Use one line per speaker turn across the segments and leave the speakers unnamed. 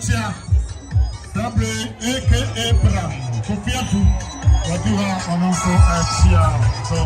Chia. Sabre aka Bram. Kofiatu. Wadiwa Ononso Chia. So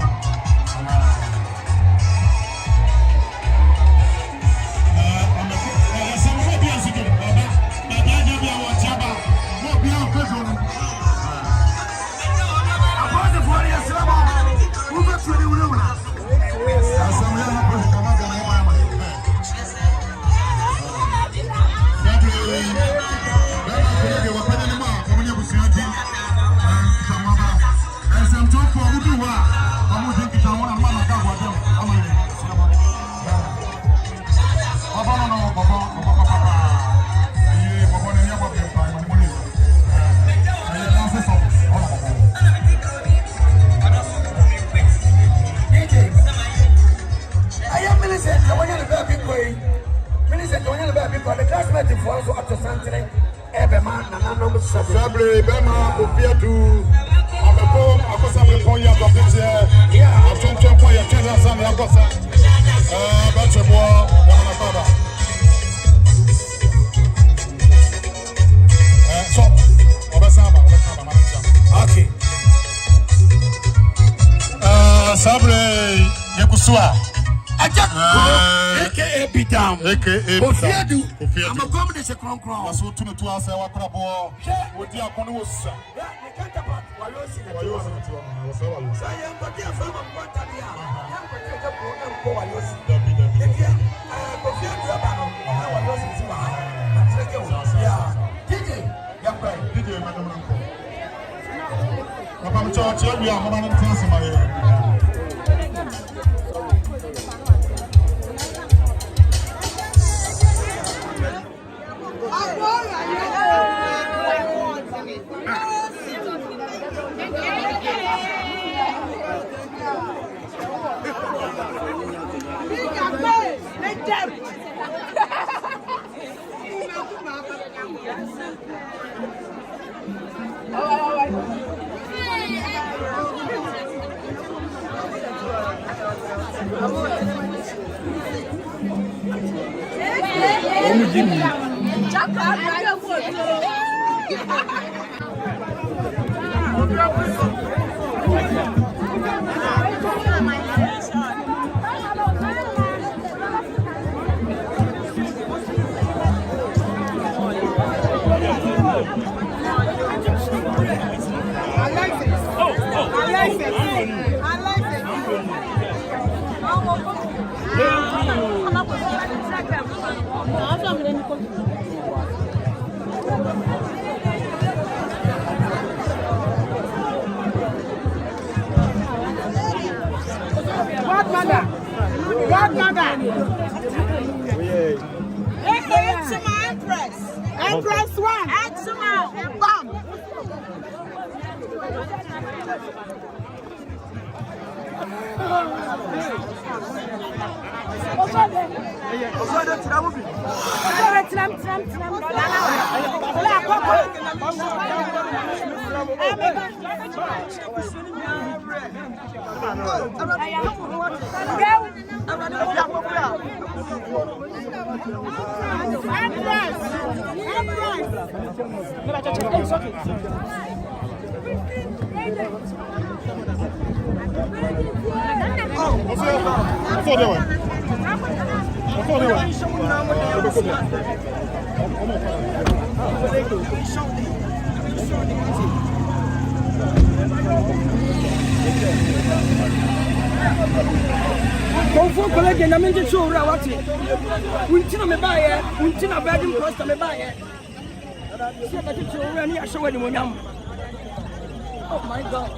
Sabre Bema Kofiatu Abeko akosa mepon ya kompetier atwentwen po ya twena san ya akosa batwebo ya mana baba so obesamba mancha okay Sabre yekusua aka Bidam Kofiatu I'm a combination kron waso tunu to asa wakrabo odi akono wosa ne kanta part wayosi wasa wayosi saya ngoti afama kwanta dia yango tete ko wayosi etia Kofiatu abano wayosi tiba atreke wo ya DJ yakwa DJ madam nko papa mcho che wi amama no transi maye Godmother. Empress one. Eczema. Bam. Confo college na menje chura wati. Untina me baye, untina bedim prosta me baye. See that chura ni ashawe ni monyam. Oh my god.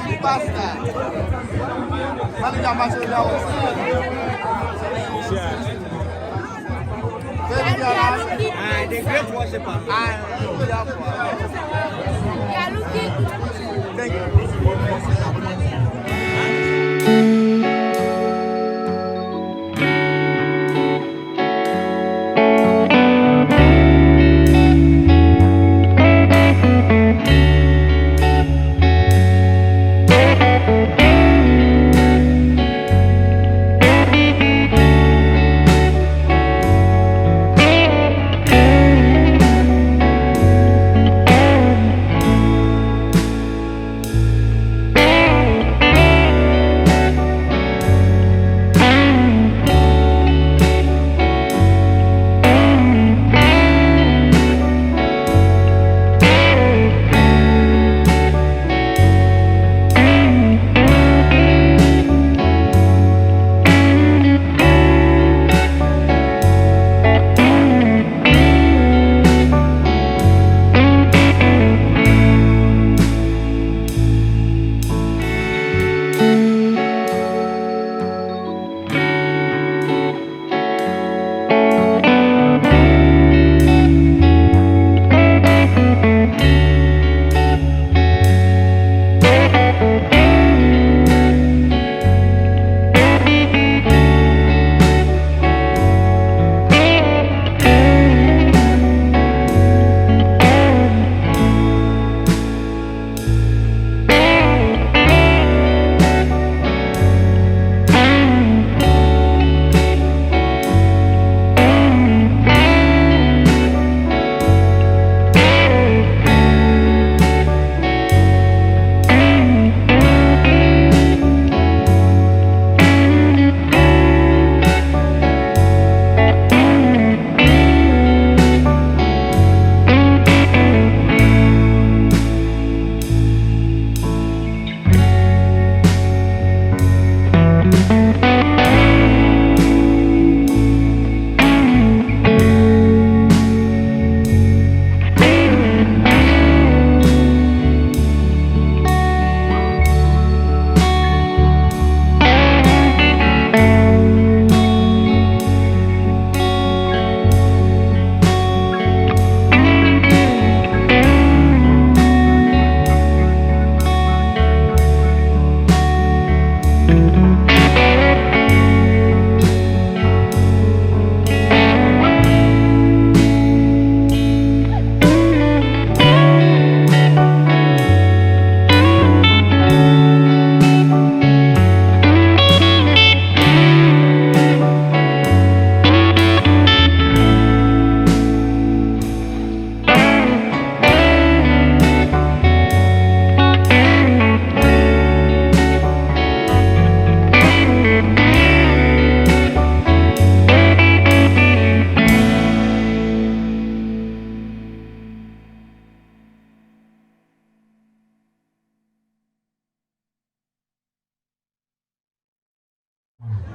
Superstar. Manager Masoda. The great worshiper. Thank you.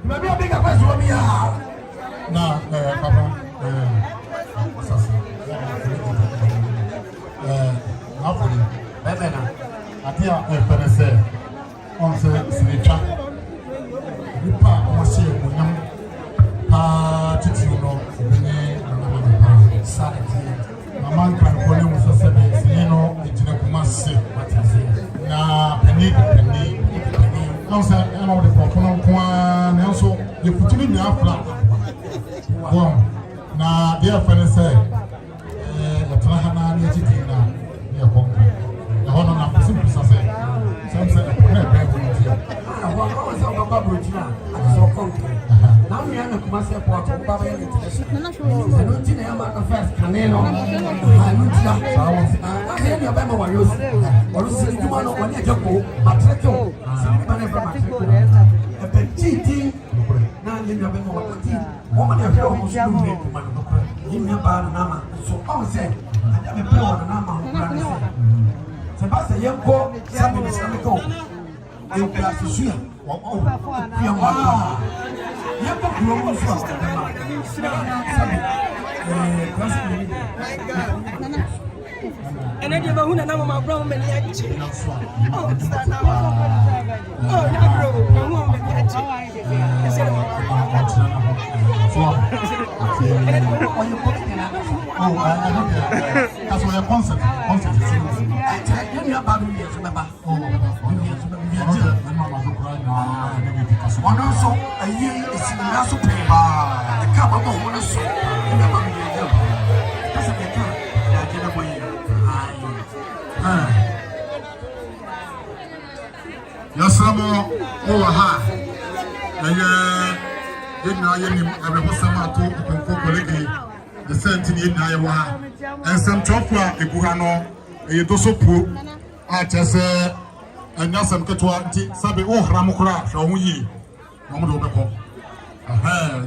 Maybe a bigger question for me. Now, Papa, hopefully, I think I'm going to say, on the signature, you part of my seal, Tituno, Bene, Saturday. My man can call him with a 7, you know, it's in a commerce. Now, penny. I said, I know the Pocono Kwan, and also you put me in your flat. Now, dear friend, say, the Tahana, near Ponka. The honor of the simple say, some said, now we are not myself for Baba International. I don't think I'm a first Canelo. I look at I hear your Bama was or is it one of one year ago, Matraco, a petite. Now you have been woman of your home. Give me a bad number. So I was saying, I have a player on the number. Sebastian, you go, something is going to go. You pass the shear.
And I never won a number of brown men. Oh, stand up. Oh, no, no woman.
That's why a concert is also a year is in the last paper. The cup of the one so that's a bit Yasamo Oha. The sentient Iowa and some chopper, a Gurano, a Dosopu, I just say, and Nasam Katua, Sabi, oh, Ramukra, Shawi, Nomo.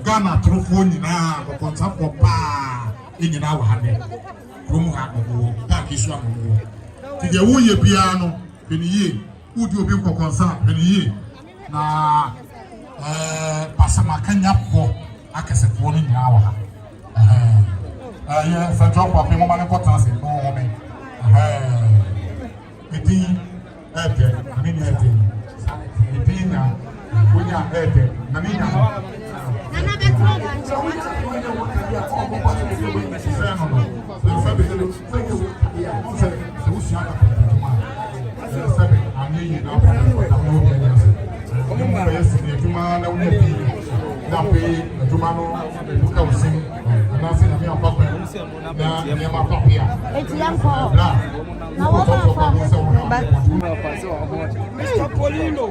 Ghana, Trufuni, now, upon top of bar in our hand. Rumuha, Pakistan. To the Wuye piano, Penny, who do you be concerned, Penny? Na Pasama Kenya for Akasaphone in our. Yes, I drop up in one importance in home. It is
Mr. Polino.